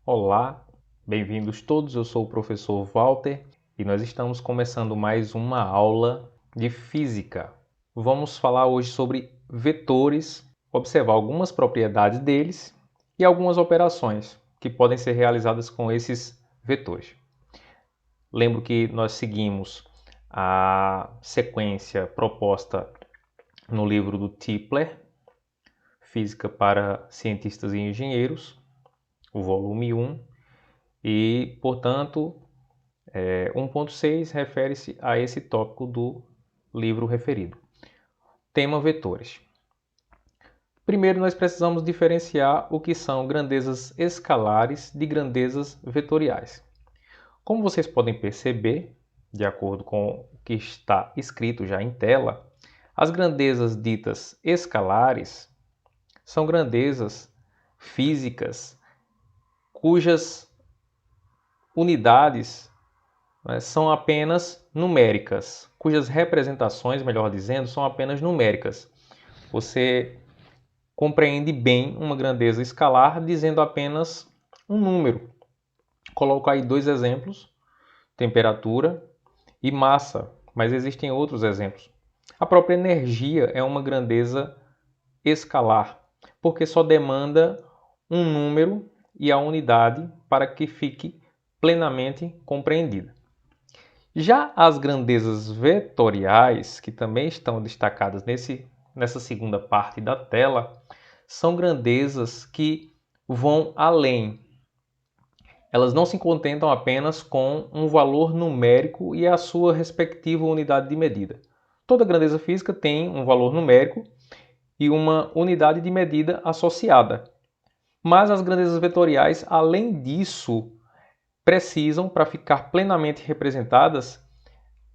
Olá, bem-vindos todos. Eu sou o professor Walter e nós estamos começando mais uma aula de física. Vamos falar hoje sobre vetores, observar algumas propriedades deles e algumas operações que podem ser realizadas com esses vetores. Lembro que nós seguimos a sequência proposta no livro do Tipler, Física para Cientistas e Engenheiros, o volume 1, e, portanto, 1.6 refere-se a esse tópico do livro referido. Tema vetores. Primeiro, nós precisamos diferenciar o que são grandezas escalares de grandezas vetoriais. Como vocês podem perceber, de acordo com o que está escrito já em tela, as grandezas ditas escalares são grandezas físicas cujas unidades são apenas numéricas, cujas representações, melhor dizendo, são apenas numéricas. Você compreende bem uma grandeza escalar dizendo apenas um número. Coloco aí dois exemplos, temperatura e massa, mas existem outros exemplos. A própria energia é uma grandeza escalar, porque só demanda um número e a unidade para que fique plenamente compreendida. Já as grandezas vetoriais, que também estão destacadas nessa segunda parte da tela, são grandezas que vão além. Elas não se contentam apenas com um valor numérico e a sua respectiva unidade de medida. Toda grandeza física tem um valor numérico e uma unidade de medida associada. Mas as grandezas vetoriais, além disso, precisam, para ficar plenamente representadas,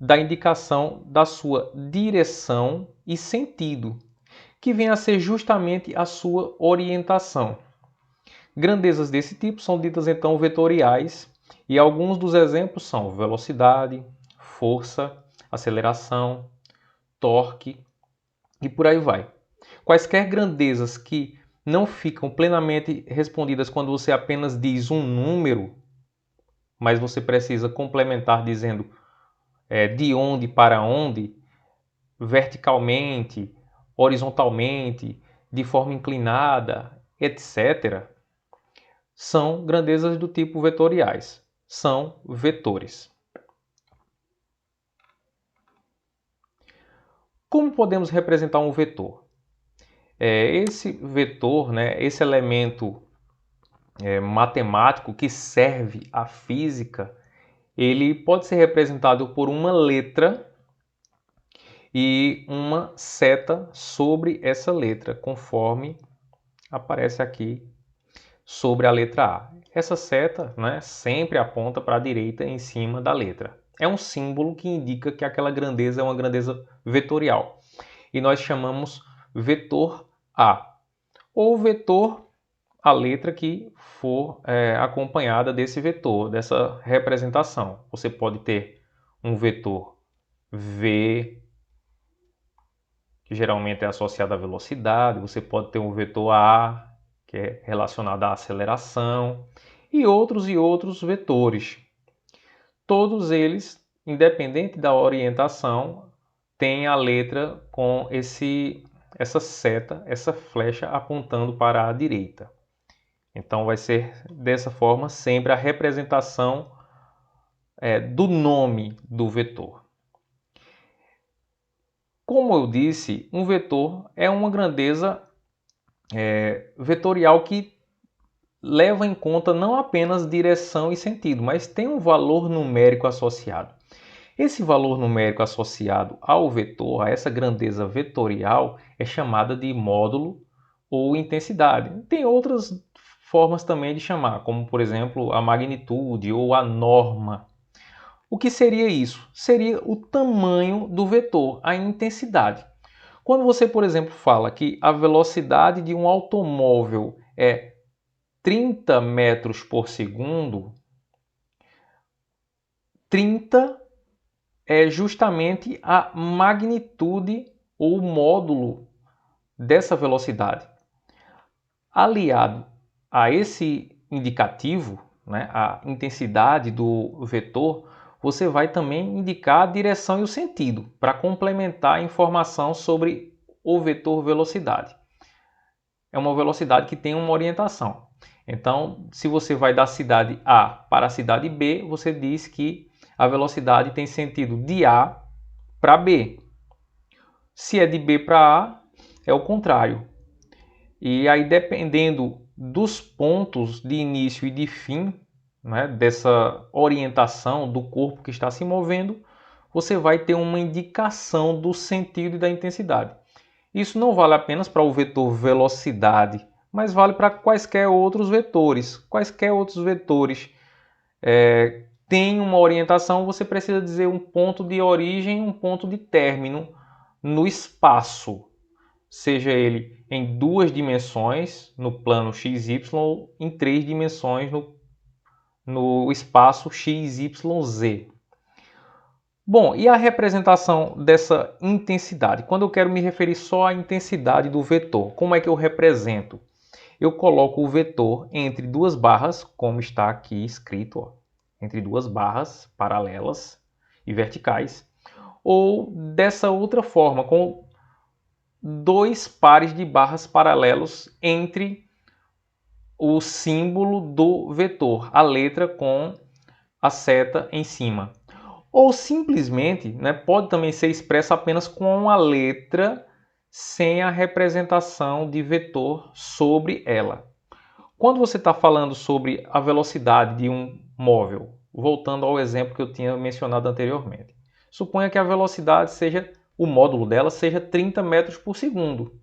da indicação da sua direção e sentido, que vem a ser justamente a sua orientação. Grandezas desse tipo são ditas então vetoriais e alguns dos exemplos são velocidade, força, aceleração, torque e por aí vai. Quaisquer grandezas que não ficam plenamente respondidas quando você apenas diz um número, mas você precisa complementar dizendo de onde para onde, verticalmente, horizontalmente, de forma inclinada, etc., são grandezas do tipo vetoriais. São vetores. Como podemos representar um vetor? Esse vetor, esse elemento matemático que serve à física, ele pode ser representado por uma letra e uma seta sobre essa letra, conforme aparece aqui sobre a letra A. Essa seta sempre aponta para a direita em cima da letra. É um símbolo que indica que aquela grandeza é uma grandeza vetorial. E nós chamamos vetor A. Ou vetor a letra que for acompanhada desse vetor, dessa representação. Você pode ter um vetor V, que geralmente é associado à velocidade. Você pode ter um vetor A, que é relacionado à aceleração, e outros vetores. Todos eles, independente da orientação, têm a letra com essa seta, essa flecha apontando para a direita. Então vai ser dessa forma sempre a representação do nome do vetor. Como eu disse, um vetor é uma grandeza vetorial que leva em conta não apenas direção e sentido, mas tem um valor numérico associado. Esse valor numérico associado ao vetor, a essa grandeza vetorial, é chamada de módulo ou intensidade. Tem outras formas também de chamar, como por exemplo a magnitude ou a norma. O que seria isso? Seria o tamanho do vetor, a intensidade. Quando você, por exemplo, fala que a velocidade de um automóvel é 30 metros por segundo, 30 é justamente a magnitude ou módulo dessa velocidade. Aliado a esse indicativo, né, a intensidade do vetor, você vai também indicar a direção e o sentido para complementar a informação sobre o vetor velocidade. É uma velocidade que tem uma orientação. Então, se você vai da cidade A para a cidade B, você diz que a velocidade tem sentido de A para B. Se é de B para A, é o contrário. E aí, dependendo dos pontos de início e de fim, né, dessa orientação do corpo que está se movendo, você vai ter uma indicação do sentido e da intensidade. Isso não vale apenas para o vetor velocidade, mas vale para quaisquer outros vetores. Quaisquer outros vetores têm uma orientação, você precisa dizer um ponto de origem e um ponto de término no espaço, seja ele em 2 dimensões, no plano XY, ou em 3 dimensões, no espaço XYZ. Bom, e a representação dessa intensidade? Quando eu quero me referir só à intensidade do vetor, como é que eu represento? Eu coloco o vetor entre 2 barras, como está aqui escrito, ó, entre 2 barras paralelas e verticais, ou dessa outra forma, com 2 pares de barras paralelos entre o símbolo do vetor, a letra com a seta em cima. Ou simplesmente, né, pode também ser expressa apenas com a letra sem a representação de vetor sobre ela. Quando você está falando sobre a velocidade de um móvel, voltando ao exemplo que eu tinha mencionado anteriormente, suponha que a velocidade seja, o módulo dela seja 30 metros por segundo.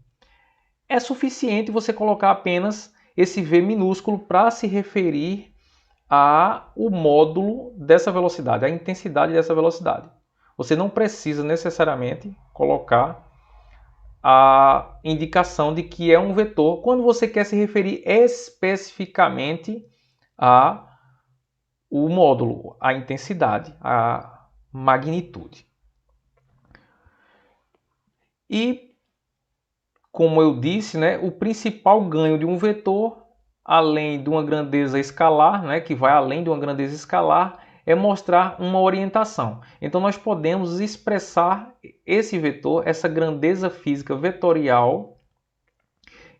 É suficiente você colocar apenas esse v minúsculo para se referir o módulo dessa velocidade, a intensidade dessa velocidade. Você não precisa necessariamente colocar a indicação de que é um vetor quando você quer se referir especificamente ao módulo, a intensidade, a magnitude. E, como eu disse, né, o principal ganho de um vetor, além de uma grandeza escalar, né, que vai além de uma grandeza escalar, é mostrar uma orientação. Então nós podemos expressar esse vetor, essa grandeza física vetorial,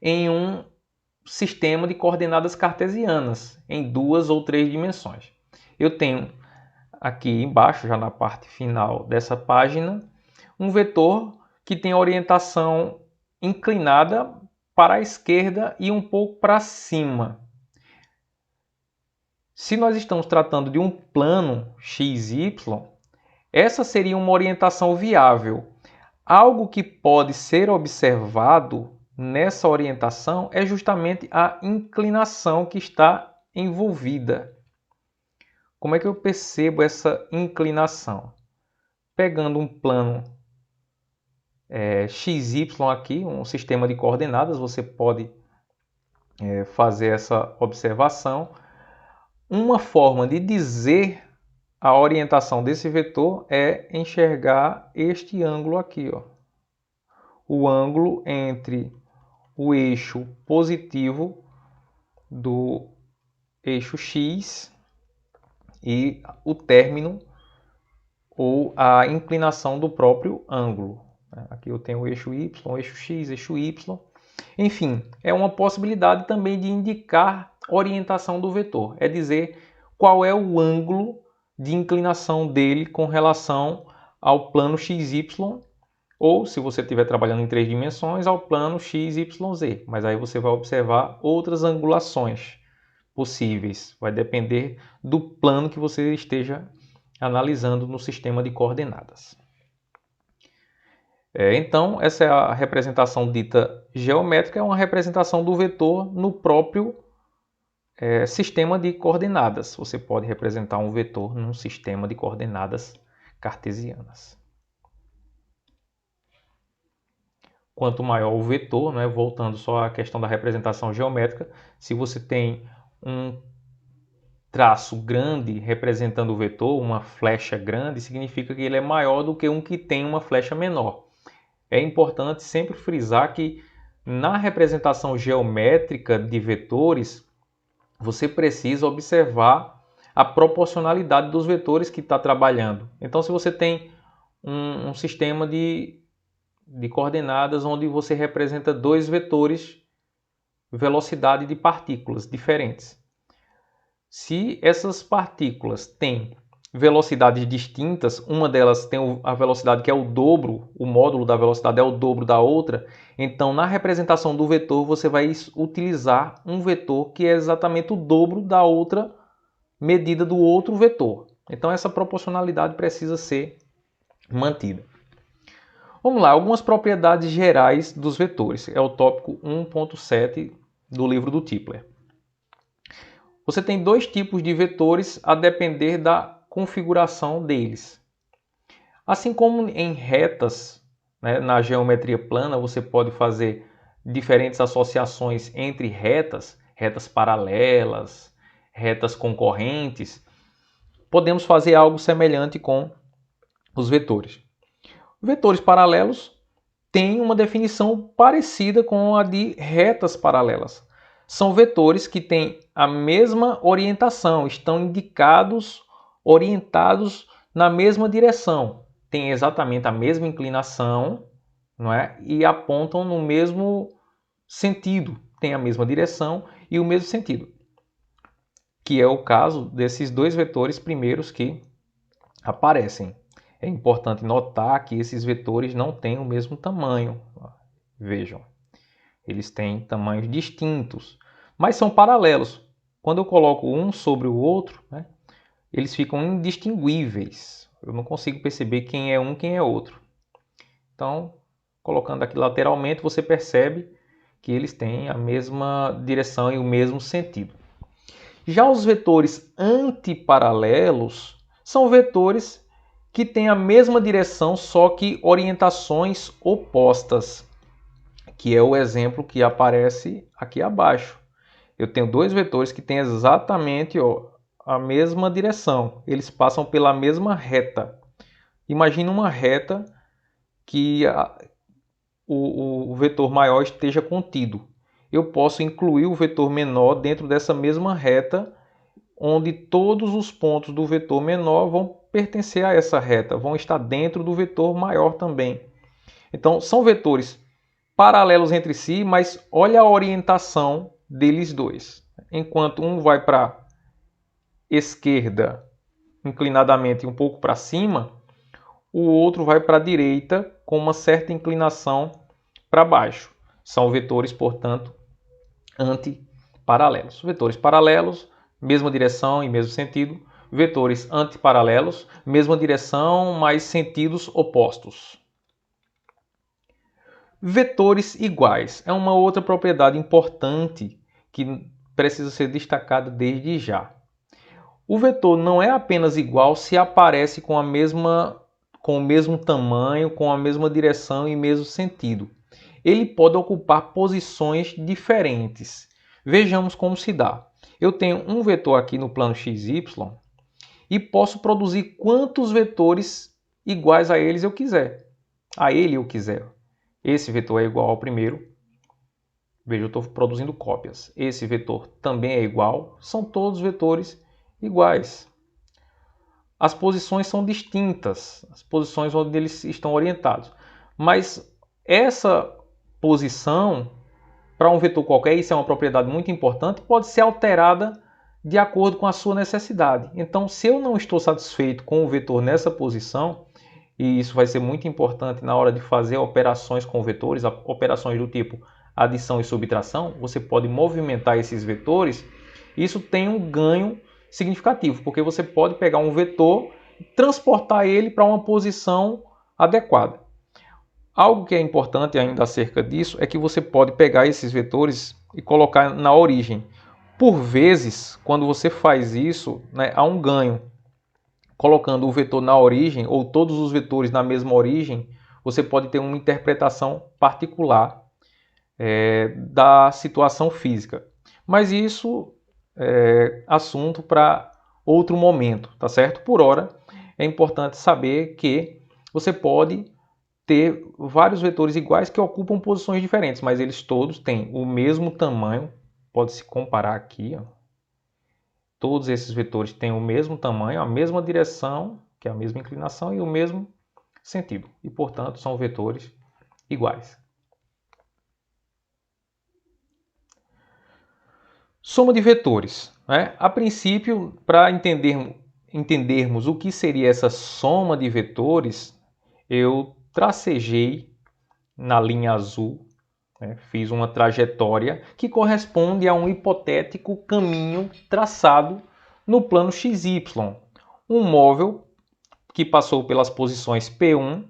em um sistema de coordenadas cartesianas, em 2 ou 3 dimensões. Eu tenho aqui embaixo, já na parte final dessa página, um vetor que tem orientação inclinada para a esquerda e um pouco para cima. Se nós estamos tratando de um plano XY, essa seria uma orientação viável. Algo que pode ser observado nessa orientação é justamente a inclinação que está envolvida. Como é que eu percebo essa inclinação? Pegando um plano XY aqui, um sistema de coordenadas, você pode fazer essa observação. Uma forma de dizer a orientação desse vetor é enxergar este ângulo aqui, ó. O ângulo entre o eixo positivo do eixo X e o término ou a inclinação do próprio ângulo. Aqui eu tenho o eixo Y, o eixo X, eixo Y. Enfim, é uma possibilidade também de indicar orientação do vetor. É dizer qual é o ângulo de inclinação dele com relação ao plano XY, ou, se você estiver trabalhando em 3 dimensões, ao plano XYZ. Mas aí você vai observar outras angulações possíveis. Vai depender do plano que você esteja analisando no sistema de coordenadas. Então, essa é a representação dita geométrica, é uma representação do vetor no próprio sistema de coordenadas. Você pode representar um vetor num sistema de coordenadas cartesianas. Quanto maior o vetor, né, voltando só à questão da representação geométrica, se você tem um traço grande representando o vetor, uma flecha grande, significa que ele é maior do que um que tem uma flecha menor. É importante sempre frisar que na representação geométrica de vetores, você precisa observar a proporcionalidade dos vetores que está trabalhando. Então, se você tem um sistema de coordenadas onde você representa dois vetores, velocidade de partículas diferentes. Se essas partículas têm velocidades distintas, uma delas tem a velocidade que é o dobro, o módulo da velocidade é o dobro da outra, então na representação do vetor você vai utilizar um vetor que é exatamente o dobro da outra medida do outro vetor. Então essa proporcionalidade precisa ser mantida. Vamos lá, algumas propriedades gerais dos vetores. É o tópico 1.7 do livro do Tipler. Você tem dois tipos de vetores a depender da configuração deles. Assim como em retas, né, na geometria plana, você pode fazer diferentes associações entre retas, retas paralelas, retas concorrentes. Podemos fazer algo semelhante com os vetores. Vetores paralelos têm uma definição parecida com a de retas paralelas. São vetores que têm a mesma orientação, estão orientados na mesma direção, têm exatamente a mesma inclinação, não é? E apontam no mesmo sentido, têm a mesma direção e o mesmo sentido, que é o caso desses dois vetores primeiros que aparecem. É importante notar que esses vetores não têm o mesmo tamanho. Vejam, eles têm tamanhos distintos, mas são paralelos. Quando eu coloco um sobre o outro, né, eles ficam indistinguíveis. Eu não consigo perceber quem é um e quem é outro. Então, colocando aqui lateralmente, você percebe que eles têm a mesma direção e o mesmo sentido. Já os vetores antiparalelos são vetores que têm a mesma direção, só que orientações opostas, que é o exemplo que aparece aqui abaixo. Eu tenho dois vetores que têm exatamente a mesma direção, eles passam pela mesma reta. Imagine uma reta que o vetor maior esteja contido. Eu posso incluir o vetor menor dentro dessa mesma reta, onde todos os pontos do vetor menor vão pertencer a essa reta, vão estar dentro do vetor maior também. Então, são vetores paralelos entre si, mas olha a orientação deles dois. Enquanto um vai para a esquerda, inclinadamente um pouco para cima, o outro vai para a direita com uma certa inclinação para baixo. São vetores, portanto, antiparalelos. Vetores paralelos, mesma direção e mesmo sentido. Vetores antiparalelos, mesma direção, mas sentidos opostos. Vetores iguais é uma outra propriedade importante que precisa ser destacada desde já. O vetor não é apenas igual se aparece com o mesmo tamanho, com a mesma direção e mesmo sentido. Ele pode ocupar posições diferentes. Vejamos como se dá. Eu tenho um vetor aqui no plano XY e posso produzir quantos vetores iguais a eles eu quiser. Esse vetor é igual ao primeiro. Veja, eu estou produzindo cópias. Esse vetor também é igual. São todos vetores iguais. As posições são distintas, as posições onde eles estão orientados. Mas essa posição, para um vetor qualquer, isso é uma propriedade muito importante, pode ser alterada de acordo com a sua necessidade. Então, se eu não estou satisfeito com o vetor nessa posição, e isso vai ser muito importante na hora de fazer operações com vetores, operações do tipo adição e subtração, você pode movimentar esses vetores. Isso tem um ganho significativo, porque você pode pegar um vetor e transportar ele para uma posição adequada. Algo que é importante ainda acerca disso é que você pode pegar esses vetores e colocar na origem. Por vezes, quando você faz isso, né, há um ganho. Colocando o vetor na origem, ou todos os vetores na mesma origem, você pode ter uma interpretação particular da situação física. Mas isso é assunto para outro momento, tá certo? Por hora, é importante saber que você pode ter vários vetores iguais que ocupam posições diferentes, mas eles todos têm o mesmo tamanho. Pode-se comparar aqui, ó. todos esses vetores têm o mesmo tamanho, a mesma direção, que é a mesma inclinação, e o mesmo sentido. E, portanto, são vetores iguais. Soma de vetores. Né? A princípio, para entendermos o que seria essa soma de vetores, eu tracejei na linha azul, né? Fiz uma trajetória que corresponde a um hipotético caminho traçado no plano XY. Um móvel que passou pelas posições P1,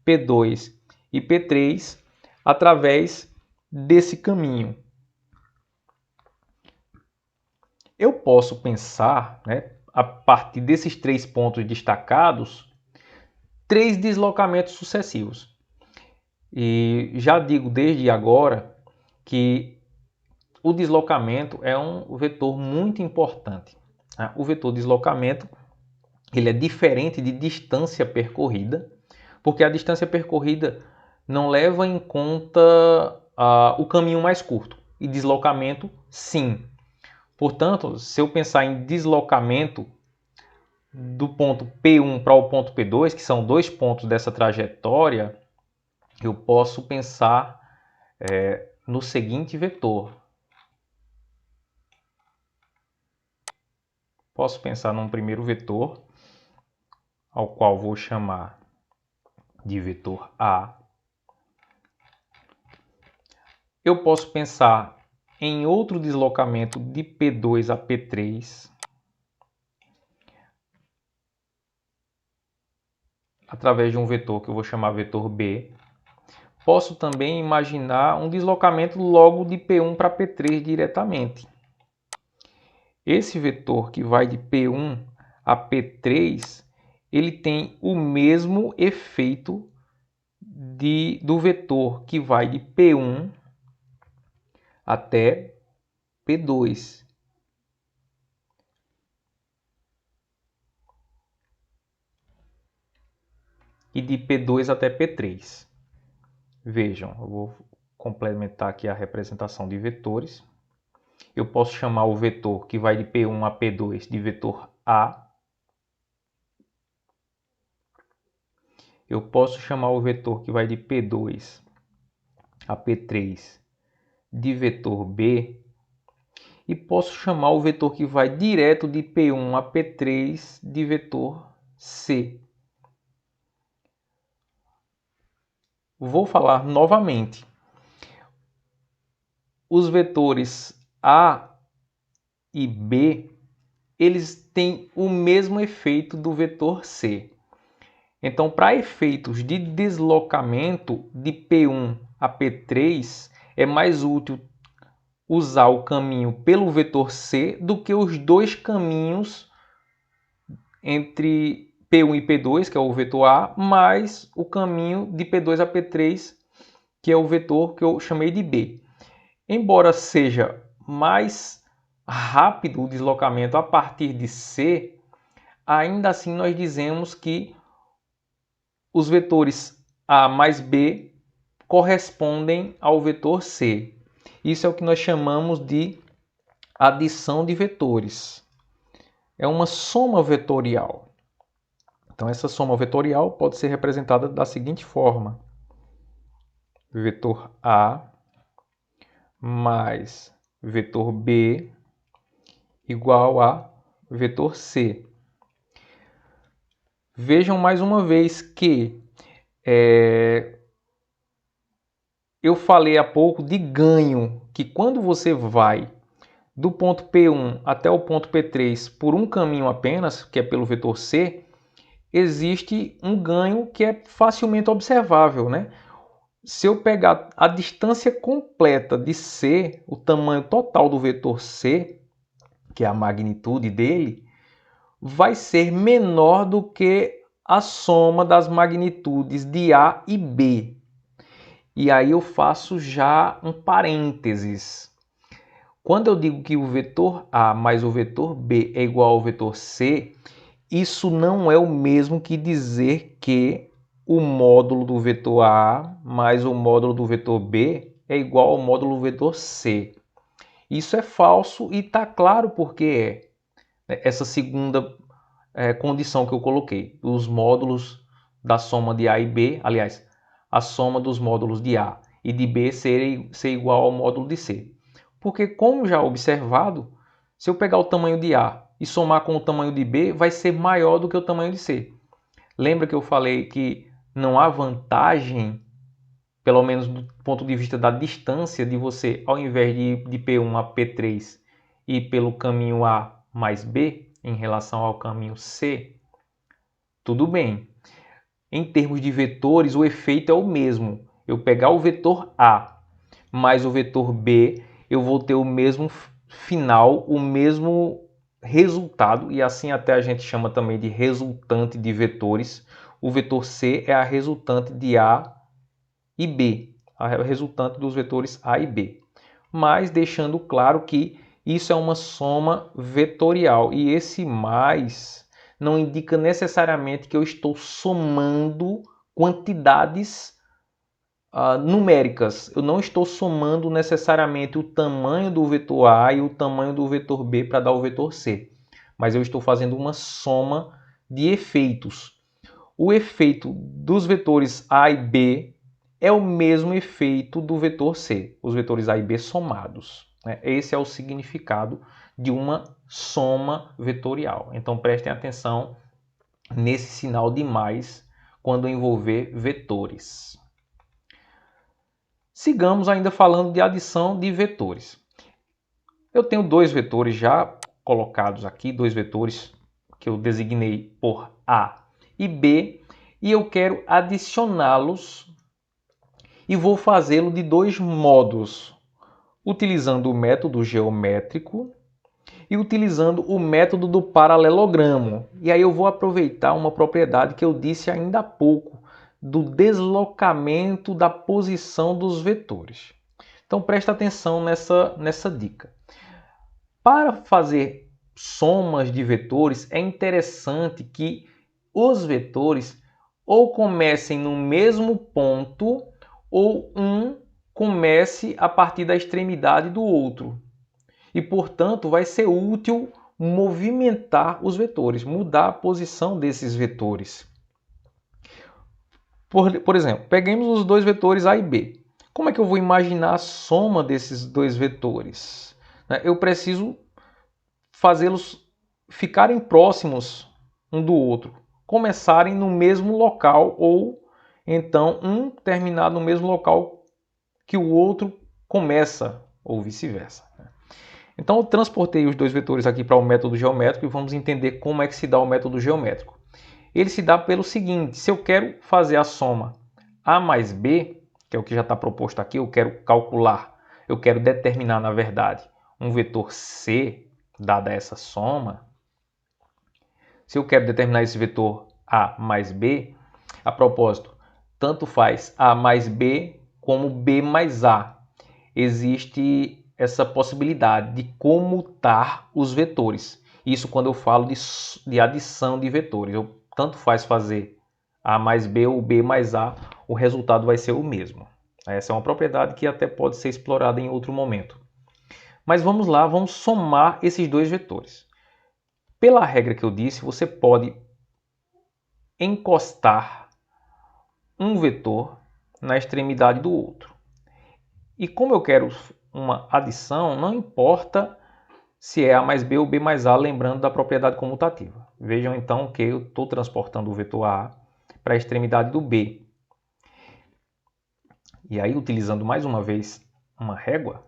P2 e P3 através desse caminho. Eu posso pensar, né, a partir desses 3 pontos destacados, 3 deslocamentos sucessivos. E já digo desde agora que o deslocamento é um vetor muito importante. O vetor deslocamento ele é diferente de distância percorrida, porque a distância percorrida não leva em conta o caminho mais curto, e deslocamento sim. Portanto, se eu pensar em deslocamento do ponto P1 para o ponto P2, que são 2 pontos dessa trajetória, eu posso pensar no seguinte vetor. Posso pensar num primeiro vetor, ao qual vou chamar de vetor A. Eu posso pensar em outro deslocamento de P2 a P3, através de um vetor que eu vou chamar vetor B. Posso também imaginar um deslocamento logo de P1 para P3 diretamente. Esse vetor que vai de P1 a P3, ele tem o mesmo efeito do vetor que vai de P1 até P2. E de P2 até P3. Vejam, eu vou complementar aqui a representação de vetores. Eu posso chamar o vetor que vai de P1 a P2 de vetor A. Eu posso chamar o vetor que vai de P2 a P3 de vetor B. E posso chamar o vetor que vai direto de P1 a P3 de vetor C. Vou falar novamente. Os vetores A e B, eles têm o mesmo efeito do vetor C. Então, para efeitos de deslocamento de P1 a P3, é mais útil usar o caminho pelo vetor C do que os dois caminhos entre P1 e P2, que é o vetor A, mais o caminho de P2 a P3, que é o vetor que eu chamei de B. Embora seja mais rápido o deslocamento a partir de C, ainda assim nós dizemos que os vetores A mais B correspondem ao vetor C. Isso é o que nós chamamos de adição de vetores. É uma soma vetorial. Então, essa soma vetorial pode ser representada da seguinte forma: vetor A mais vetor B igual a vetor C. Vejam mais uma vez que eu falei há pouco de ganho, que quando você vai do ponto P1 até o ponto P3 por um caminho apenas, que é pelo vetor C, existe um ganho que é facilmente observável, né? Se eu pegar a distância completa de C, o tamanho total do vetor C, que é a magnitude dele, vai ser menor do que a soma das magnitudes de A e B. E aí eu faço já um parênteses. Quando eu digo que o vetor A mais o vetor B é igual ao vetor C, isso não é o mesmo que dizer que o módulo do vetor A mais o módulo do vetor B é igual ao módulo do vetor C. Isso é falso e está claro por que é. essa segunda condição que eu coloquei, os módulos da soma de A e B, aliás, a soma dos módulos de A e de B ser igual ao módulo de C. Porque, como já observado, se eu pegar o tamanho de A e somar com o tamanho de B, vai ser maior do que o tamanho de C. Lembra que eu falei que não há vantagem, pelo menos do ponto de vista da distância, de você, ao invés de ir de P1 a P3, ir pelo caminho A mais B, em relação ao caminho C? Tudo bem. Em termos de vetores, o efeito é o mesmo. Eu pegar o vetor A mais o vetor B, eu vou ter o mesmo final, o mesmo resultado, e assim até a gente chama também de resultante de vetores. O vetor C é a resultante de A e B, a resultante dos vetores A e B. Mas deixando claro que isso é uma soma vetorial, e esse mais não indica necessariamente que eu estou somando quantidades numéricas. Eu não estou somando necessariamente o tamanho do vetor A e o tamanho do vetor B para dar o vetor C, mas eu estou fazendo uma soma de efeitos. O efeito dos vetores A e B é o mesmo efeito do vetor C, os vetores A e B somados. Esse é o significado de uma soma vetorial. Então prestem atenção nesse sinal de mais quando envolver vetores. Sigamos ainda falando de adição de vetores. Eu tenho dois vetores já colocados aqui, dois vetores que eu designei por A e B, e eu quero adicioná-los e vou fazê-lo de dois modos, utilizando o método geométrico e utilizando o método do paralelogramo. E aí eu vou aproveitar uma propriedade que eu disse ainda há pouco, do deslocamento da posição dos vetores. Então presta atenção nessa dica. Para fazer somas de vetores, é interessante que os vetores ou comecem no mesmo ponto ou um comece a partir da extremidade do outro. E, portanto, vai ser útil movimentar os vetores, mudar a posição desses vetores. Por exemplo, peguemos os dois vetores A e B. Como é que eu vou imaginar a soma desses dois vetores? Eu preciso fazê-los ficarem próximos um do outro, começarem no mesmo local ou então um terminar no mesmo local que o outro começa, ou vice-versa. Então eu transportei os dois vetores aqui para o método geométrico e vamos entender como é que se dá o método geométrico. Ele se dá pelo seguinte: se eu quero fazer a soma A mais B, que é o que já está proposto aqui, eu quero calcular, eu quero determinar, na verdade, um vetor C, dada essa soma. Se eu quero determinar esse vetor A mais B, a propósito, tanto faz A mais B como B mais A. Existe essa possibilidade de comutar os vetores. Isso quando eu falo de adição de vetores. Tanto faz fazer A mais B ou B mais A, o resultado vai ser o mesmo. Essa é uma propriedade que até pode ser explorada em outro momento. Mas vamos lá, vamos somar esses dois vetores. Pela regra que eu disse, você pode encostar um vetor na extremidade do outro. E como eu quero uma adição, não importa se é A mais B ou B mais A, lembrando da propriedade comutativa. Vejam então que eu estou transportando o vetor A para a extremidade do B. E aí, utilizando mais uma vez uma régua,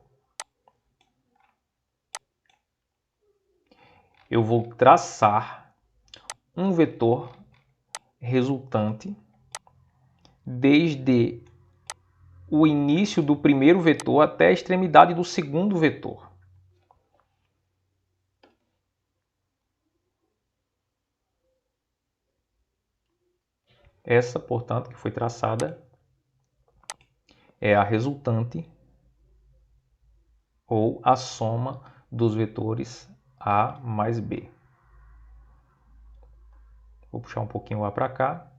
eu vou traçar um vetor resultante desde o início do primeiro vetor até a extremidade do segundo vetor. Essa, portanto, que foi traçada é a resultante ou a soma dos vetores A mais B. Vou puxar um pouquinho o A para cá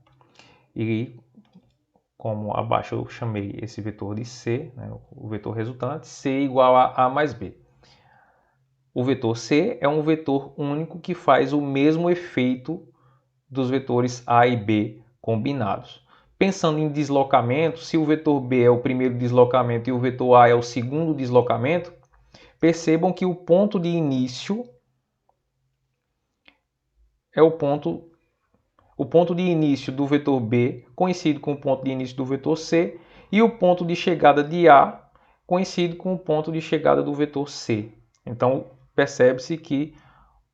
e, como abaixo eu chamei esse vetor de C, o vetor resultante, C igual a A mais B. O vetor C é um vetor único que faz o mesmo efeito dos vetores A e B combinados. Pensando em deslocamento, se o vetor B é o primeiro deslocamento e o vetor A é o segundo deslocamento, percebam que o ponto de início é o ponto de início do vetor B coincide com o ponto de início do vetor C e o ponto de chegada de A coincide com o ponto de chegada do vetor C. Então, percebe-se que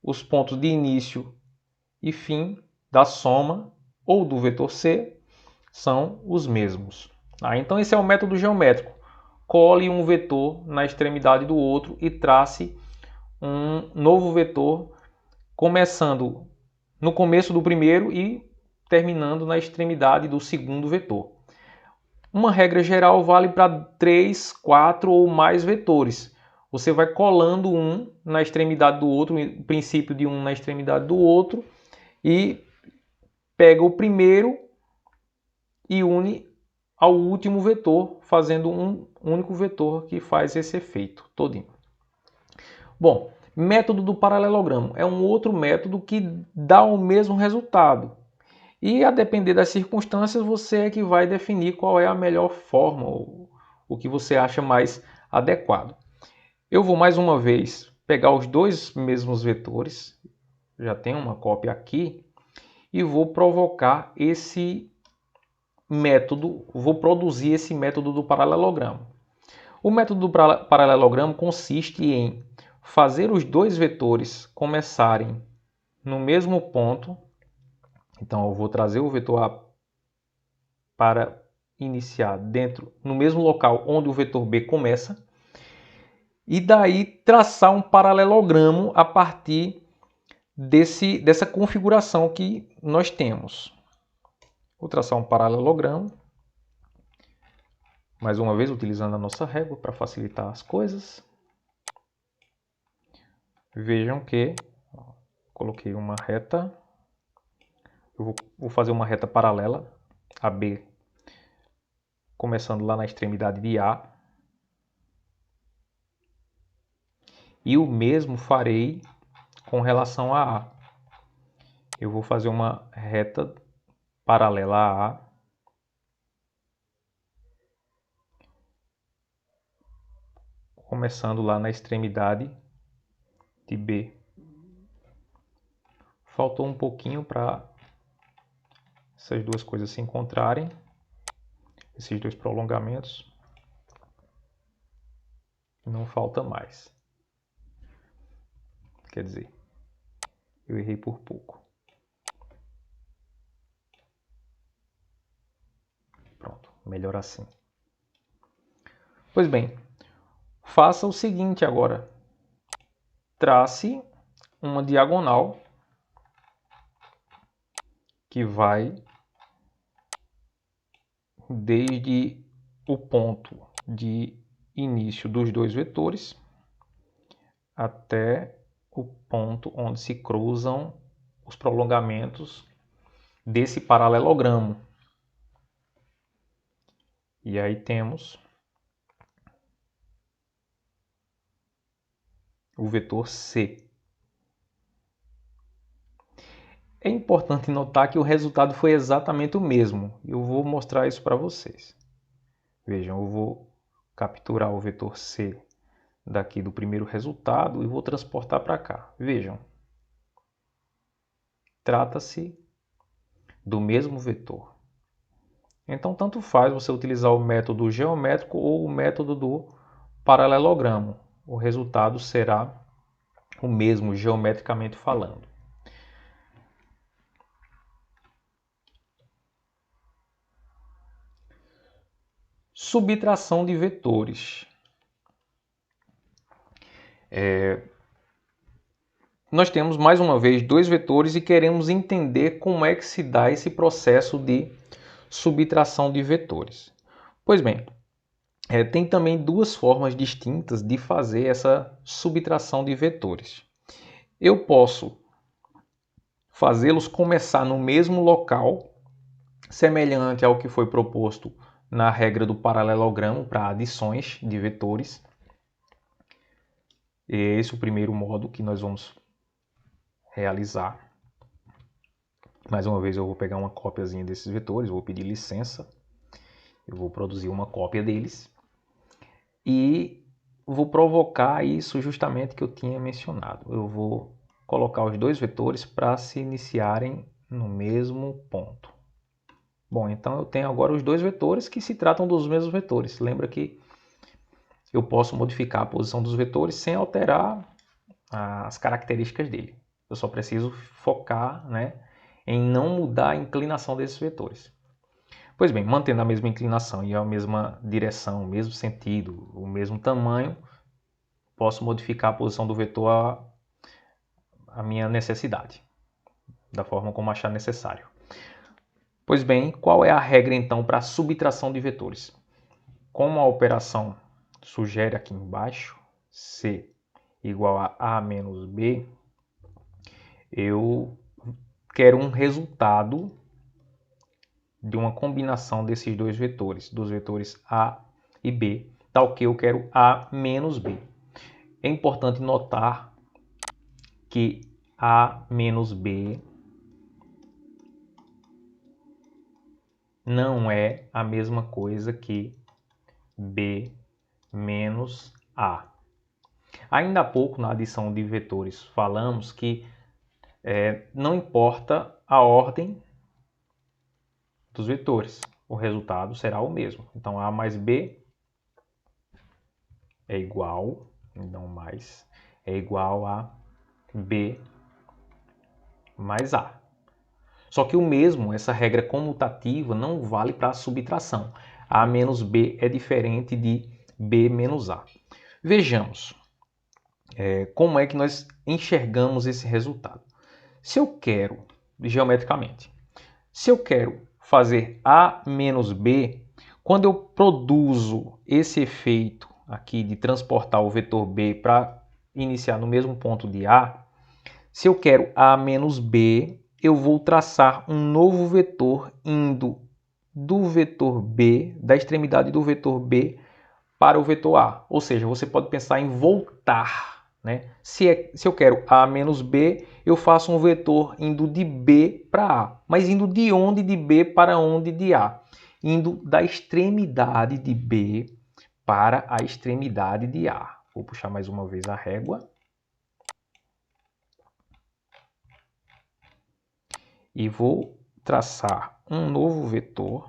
os pontos de início e fim da soma ou do vetor C são os mesmos. Então, esse é o método geométrico. Cole um vetor na extremidade do outro e trace um novo vetor, começando no começo do primeiro e terminando na extremidade do segundo vetor. Uma regra geral vale para 3, 4 ou mais vetores. Você vai colando um na extremidade do outro, o princípio de um na extremidade do outro, e pega o primeiro e une ao último vetor, fazendo um único vetor que faz esse efeito todinho. Bom, método do paralelogramo é um outro método que dá o mesmo resultado. E a depender das circunstâncias, você é que vai definir qual é a melhor forma, ou o que você acha mais adequado. Eu vou mais uma vez pegar os dois mesmos vetores, já tenho uma cópia aqui, e vou provocar esse método, vou produzir esse método do paralelogramo. O método do paralelogramo consiste em fazer os dois vetores começarem no mesmo ponto. Então eu vou trazer o vetor A para iniciar no mesmo local onde o vetor B começa, e daí traçar um paralelogramo a partir dessa configuração que nós temos. Vou traçar um paralelogramo, mais uma vez utilizando a nossa régua para facilitar as coisas. Vejam que coloquei uma reta, eu vou fazer uma reta paralela a B, começando lá na extremidade de A. E o mesmo farei com relação a A. Eu vou fazer uma reta paralela a A, começando lá na extremidade de B. Faltou um pouquinho para essas duas coisas se encontrarem, esses dois prolongamentos. Não falta mais. Quer dizer, eu errei por pouco. Pronto, melhor assim. Pois bem, faça o seguinte agora. Trace uma diagonal que vai desde o ponto de início dos dois vetores até o ponto onde se cruzam os prolongamentos desse paralelogramo. E aí temos o vetor C. É importante notar que o resultado foi exatamente o mesmo. Eu vou mostrar isso para vocês. Vejam, eu vou capturar o vetor C daqui do primeiro resultado e vou transportar para cá. Vejam, trata-se do mesmo vetor. Então, tanto faz você utilizar o método geométrico ou o método do paralelogramo. O resultado será o mesmo, geometricamente falando. Subtração de vetores. Nós temos mais uma vez dois vetores e queremos entender como é que se dá esse processo de subtração de vetores. Pois bem, tem também duas formas distintas de fazer essa subtração de vetores. Eu posso fazê-los começar no mesmo local, semelhante ao que foi proposto na regra do paralelogramo para adições de vetores. Esse é o primeiro modo que nós vamos realizar. Mais uma vez eu vou pegar uma cópiazinha desses vetores, vou pedir licença, eu vou produzir uma cópia deles e vou provocar isso justamente que eu tinha mencionado. Eu vou colocar os dois vetores para se iniciarem no mesmo ponto. Bom, então eu tenho agora os dois vetores que se tratam dos mesmos vetores. Lembra que eu posso modificar a posição dos vetores sem alterar as características dele. Eu só preciso focar, né, em não mudar a inclinação desses vetores. Pois bem, mantendo a mesma inclinação e a mesma direção, o mesmo sentido, o mesmo tamanho, posso modificar a posição do vetor à minha necessidade, da forma como achar necessário. Pois bem, qual é a regra então para a subtração de vetores? Como a operação sugere aqui embaixo, C igual a A menos B, eu quero um resultado de uma combinação desses dois vetores, dos vetores A e B, tal que eu quero A menos B. É importante notar que A menos B não é a mesma coisa que B menos A. Ainda há pouco, na adição de vetores, falamos que não importa a ordem dos vetores, o resultado será o mesmo. Então, A mais B é igual, não mais, é igual a B mais A. Só que o mesmo, essa regra comutativa, não vale para a subtração. A menos B é diferente de B menos A. Vejamos como é que nós enxergamos esse resultado. Se eu quero, geometricamente, se eu quero fazer A menos B, quando eu produzo esse efeito aqui de transportar o vetor B para iniciar no mesmo ponto de A, se eu quero A menos B, eu vou traçar um novo vetor indo do vetor B, da extremidade do vetor B para o vetor A. Ou seja, você pode pensar em voltar, né? Se eu quero A menos B, eu faço um vetor indo de B para A. Mas indo de onde de B para onde de A? Indo da extremidade de B para a extremidade de A. Vou puxar mais uma vez a régua. E vou traçar um novo vetor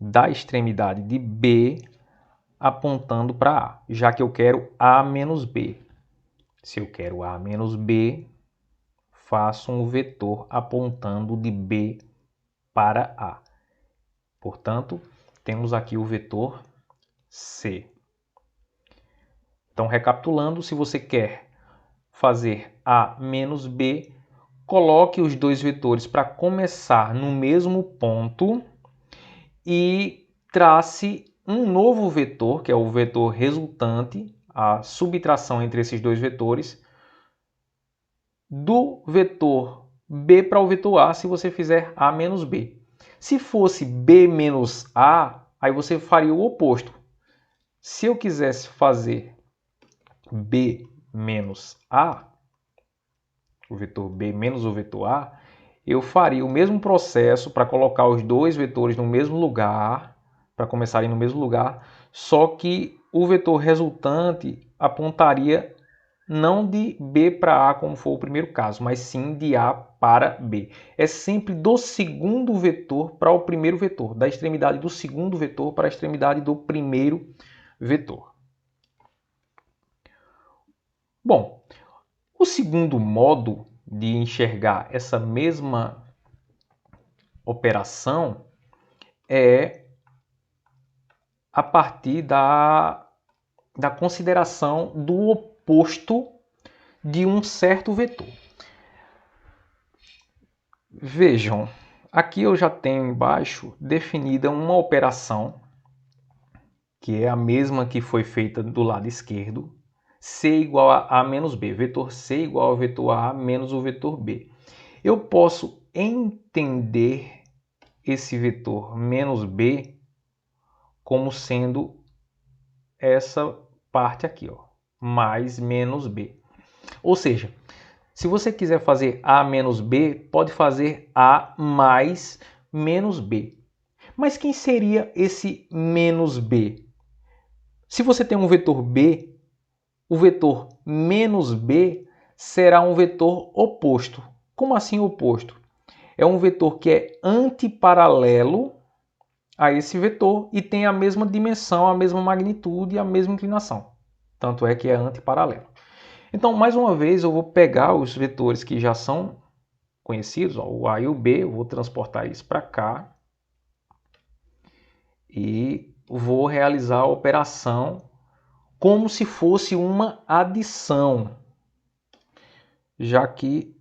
da extremidade de B apontando para A, já que eu quero A menos B. Se eu quero A menos B, faço um vetor apontando de B para A. Portanto, temos aqui o vetor C. Então, recapitulando, se você quer fazer A menos B, coloque os dois vetores para começar no mesmo ponto e trace um novo vetor, que é o vetor resultante, a subtração entre esses dois vetores, do vetor B para o vetor A, se você fizer A menos B. Se fosse B menos A, aí você faria o oposto. Se eu quisesse fazer B menos A, o vetor B menos o vetor A, eu faria o mesmo processo para colocar os dois vetores no mesmo lugar, para começarem no mesmo lugar, só que o vetor resultante apontaria não de B para A, como foi o primeiro caso, mas sim de A para B. É sempre do segundo vetor para o primeiro vetor, da extremidade do segundo vetor para a extremidade do primeiro vetor. Bom, o segundo modo de enxergar essa mesma operação é a partir da consideração do oposto de um certo vetor. Vejam, aqui eu já tenho embaixo definida uma operação que é a mesma que foi feita do lado esquerdo, C igual a A menos B, vetor C igual ao vetor A menos o vetor B. Eu posso entender esse vetor menos B como sendo essa parte aqui, ó, mais menos b. Ou seja, se você quiser fazer a menos b, pode fazer a mais menos b. Mas quem seria esse menos b? Se você tem um vetor b, o vetor menos b será um vetor oposto. Como assim oposto? É um vetor que é antiparalelo a esse vetor e tem a mesma dimensão, a mesma magnitude e a mesma inclinação. Tanto é que é antiparalelo. Então, mais uma vez, eu vou pegar os vetores que já são conhecidos, ó, o A e o B, eu vou transportar eles para cá e vou realizar a operação como se fosse uma adição, já que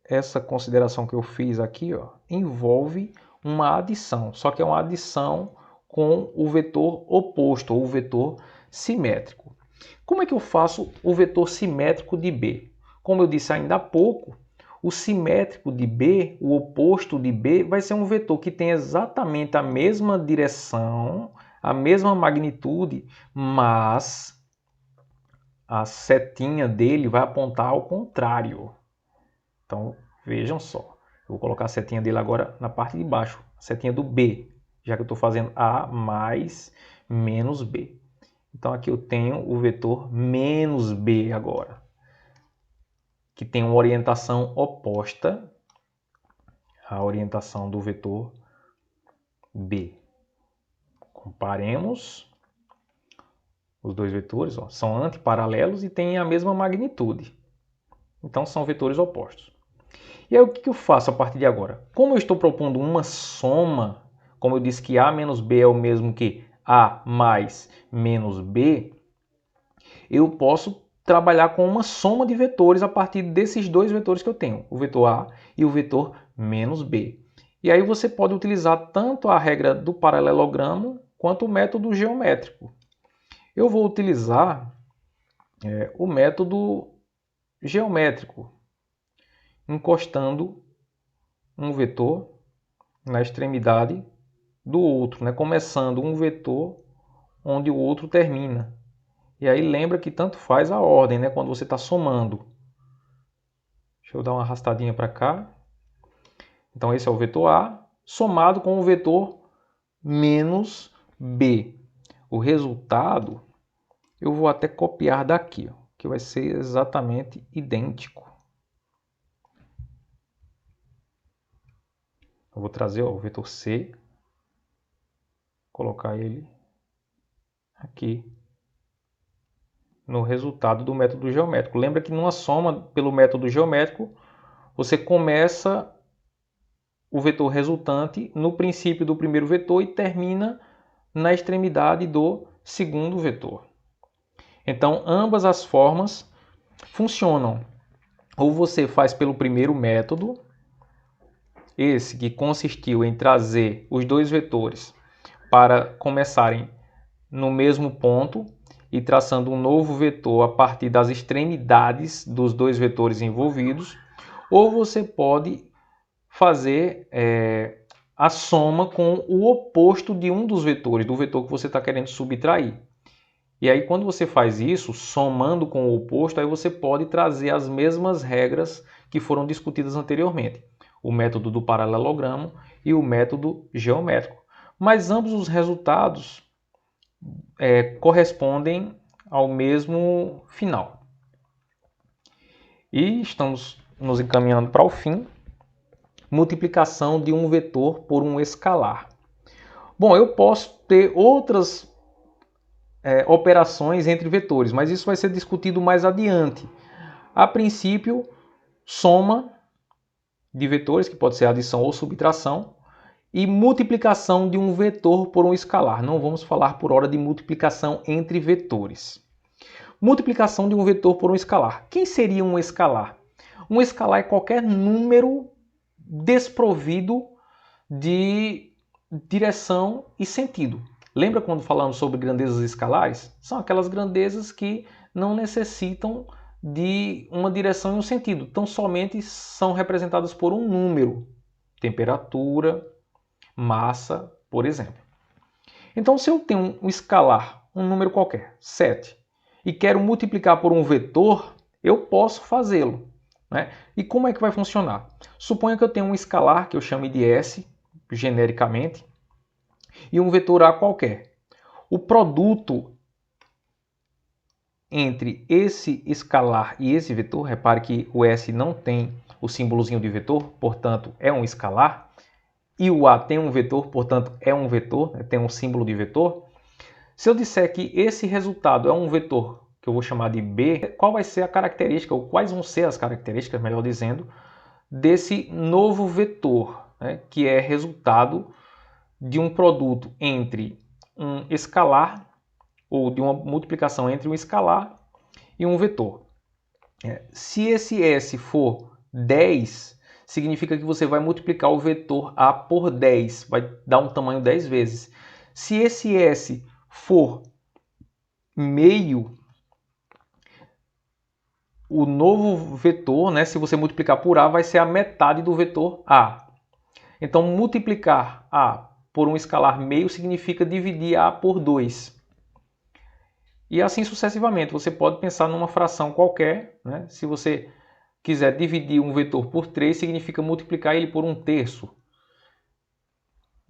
essa consideração que eu fiz aqui, ó, envolve uma adição, só que é uma adição com o vetor oposto, ou o vetor simétrico. Como é que eu faço o vetor simétrico de B? Como eu disse ainda há pouco, o simétrico de B, o oposto de B, vai ser um vetor que tem exatamente a mesma direção, a mesma magnitude, mas a setinha dele vai apontar ao contrário. Então, vejam só. Eu vou colocar a setinha dele agora na parte de baixo, a setinha do B, já que eu estou fazendo A mais menos B. Então, aqui eu tenho o vetor menos B agora, que tem uma orientação oposta à orientação do vetor B. Comparemos os dois vetores, ó, são antiparalelos e têm a mesma magnitude. Então, são vetores opostos. E aí o que eu faço a partir de agora? Como eu estou propondo uma soma, como eu disse que A menos B é o mesmo que A mais menos B, eu posso trabalhar com uma soma de vetores a partir desses dois vetores que eu tenho, o vetor A e o vetor menos B. E aí você pode utilizar tanto a regra do paralelogramo quanto o método geométrico. Eu vou utilizar o método geométrico, encostando um vetor na extremidade do outro, né? Começando um vetor onde o outro termina. E aí lembra que tanto faz a ordem, né? Quando você está somando. Deixa eu dar uma arrastadinha para cá. Então esse é o vetor A, somado com o vetor menos B. O resultado eu vou até copiar daqui, ó, que vai ser exatamente idêntico. Eu vou trazer ó, o vetor C, colocar ele aqui no resultado do método geométrico. Lembra que numa soma pelo método geométrico, você começa o vetor resultante no princípio do primeiro vetor e termina na extremidade do segundo vetor. Então, ambas as formas funcionam. Ou você faz pelo primeiro método, esse que consistiu em trazer os dois vetores para começarem no mesmo ponto e traçando um novo vetor a partir das extremidades dos dois vetores envolvidos, ou você pode fazer a soma com o oposto de um dos vetores, do vetor que você está querendo subtrair. E aí quando você faz isso, somando com o oposto, aí você pode trazer as mesmas regras que foram discutidas anteriormente. O método do paralelogramo e o método geométrico. Mas ambos os resultados correspondem ao mesmo final. E estamos nos encaminhando para o fim. Multiplicação de um vetor por um escalar. Bom, eu posso ter outras operações entre vetores, mas isso vai ser discutido mais adiante. A princípio, soma de vetores, que pode ser adição ou subtração, e multiplicação de um vetor por um escalar. Não vamos falar por hora de multiplicação entre vetores. Multiplicação de um vetor por um escalar. Quem seria um escalar? Um escalar é qualquer número desprovido de direção e sentido. Lembra quando falamos sobre grandezas escalares? São aquelas grandezas que não necessitam de uma direção e um sentido, tão somente são representadas por um número, temperatura, massa, por exemplo. Então, se eu tenho um escalar um número qualquer, 7, e quero multiplicar por um vetor, eu posso fazê-lo, né? E como é que vai funcionar? Suponha que eu tenho um escalar que eu chame de S, genericamente, e um vetor A qualquer. O produto entre esse escalar e esse vetor, repare que o S não tem o símbolozinho de vetor, portanto é um escalar, e o A tem um vetor, portanto é um vetor, tem um símbolo de vetor. Se eu disser que esse resultado é um vetor que eu vou chamar de B, qual vai ser a característica, ou quais vão ser as características, melhor dizendo, desse novo vetor, né, que é resultado de um produto entre um escalar, ou de uma multiplicação entre um escalar e um vetor. Se esse S for 10, significa que você vai multiplicar o vetor A por 10, vai dar um tamanho 10 vezes. Se esse S for meio, o novo vetor, né, se você multiplicar por A, vai ser a metade do vetor A. Então, multiplicar A por um escalar meio significa dividir A por 2. E assim sucessivamente. Você pode pensar numa fração qualquer, né? Se você quiser dividir um vetor por 3, significa multiplicar ele por 1/3.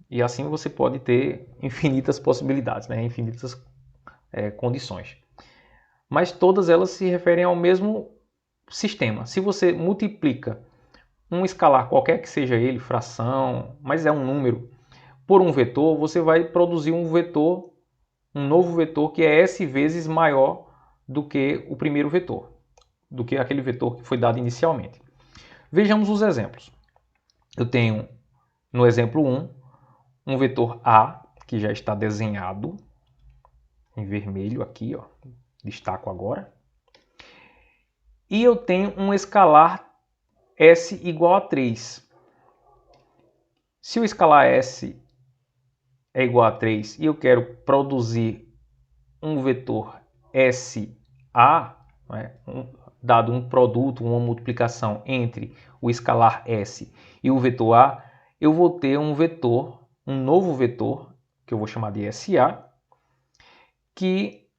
E assim você pode ter infinitas possibilidades, né? Infinitas condições. Mas todas elas se referem ao mesmo sistema. Se você multiplica um escalar, qualquer que seja ele, fração, mas é um número, por um vetor, você vai produzir um vetor, um novo vetor que é S vezes maior do que o primeiro vetor, do que aquele vetor que foi dado inicialmente. Vejamos os exemplos. Eu tenho, no exemplo 1, um vetor A, que já está desenhado em vermelho aqui, ó, destaco agora. E eu tenho um escalar S igual a 3. Se o escalar S é igual a 3 e eu quero produzir um vetor SA, né, dado um produto, uma multiplicação entre o escalar S e o vetor A, eu vou ter um vetor, um novo vetor, que eu vou chamar de SA, que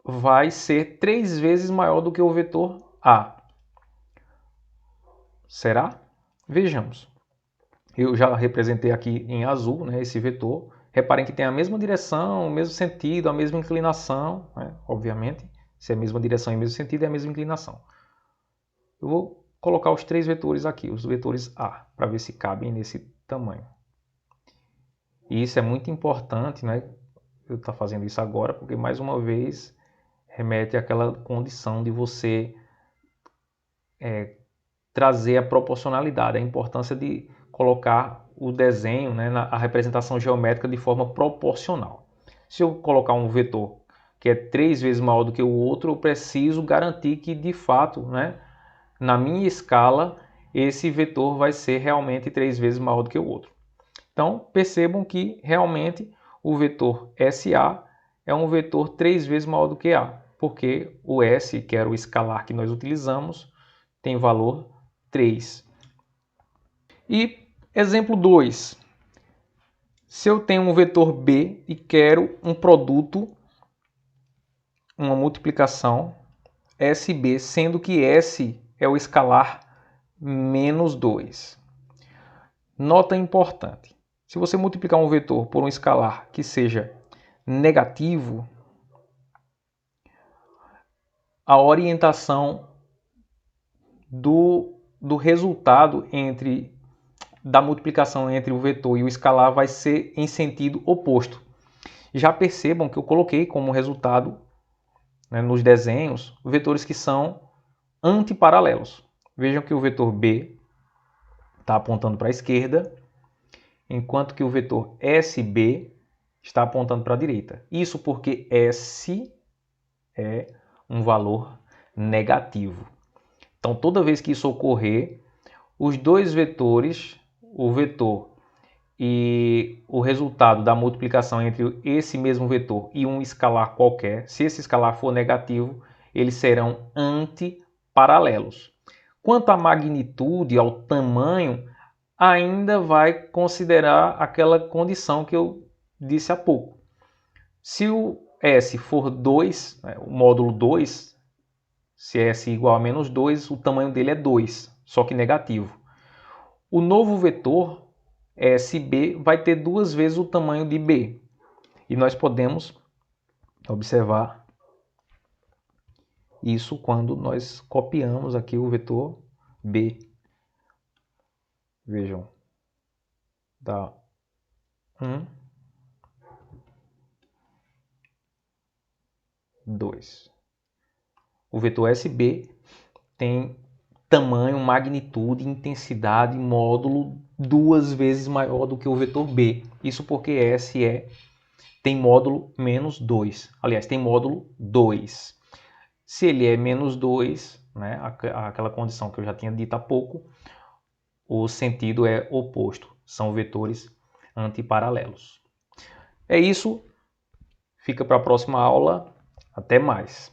vai ser 3 vezes maior do que o vetor A. Será? Vejamos. Eu já representei aqui em azul, né, esse vetor. Reparem que tem a mesma direção, o mesmo sentido, a mesma inclinação, né, obviamente. Se é a mesma direção e o mesmo sentido, é a mesma inclinação. Eu vou colocar os 3 vetores aqui, os vetores A, para ver se cabem nesse tamanho. E isso é muito importante, né? Eu estou fazendo isso agora, porque mais uma vez remete àquela condição de você trazer a proporcionalidade, a importância de colocar o desenho, né, a representação geométrica de forma proporcional. Se eu colocar um vetor que é 3 vezes maior do que o outro, eu preciso garantir que, de fato, né, na minha escala, esse vetor vai ser realmente 3 vezes maior do que o outro. Então, percebam que realmente o vetor SA é um vetor 3 vezes maior do que A, porque o S, que era o escalar que nós utilizamos, tem valor 3. E exemplo 2. Se eu tenho um vetor B e quero um produto, uma multiplicação SB, sendo que S é o escalar menos 2. Nota importante. Se você multiplicar um vetor por um escalar que seja negativo, a orientação do resultado da multiplicação entre o vetor e o escalar vai ser em sentido oposto. Já percebam que eu coloquei como resultado, né, nos desenhos, vetores que são antiparalelos. Vejam que o vetor B está apontando para a esquerda, enquanto que o vetor SB está apontando para a direita. Isso porque S é um valor negativo. Então, toda vez que isso ocorrer, os dois vetores, o vetor e o resultado da multiplicação entre esse mesmo vetor e um escalar qualquer, se esse escalar for negativo, eles serão antiparalelos. Quanto à magnitude, ao tamanho, ainda vai considerar aquela condição que eu disse há pouco. Se o S for 2, o módulo 2, se S igual a menos 2, o tamanho dele é 2, só que negativo. O novo vetor, SB, vai ter 2 vezes o tamanho de B. E nós podemos observar isso quando nós copiamos aqui o vetor B. Vejam, dá 1, 2. O vetor SB tem tamanho, magnitude, intensidade, módulo 2 vezes maior do que o vetor B. Isso porque S tem módulo menos 2. Aliás, tem módulo 2. Se ele é menos 2, né, aquela condição que eu já tinha dito há pouco, o sentido é oposto. São vetores antiparalelos. É isso. Fica para a próxima aula. Até mais.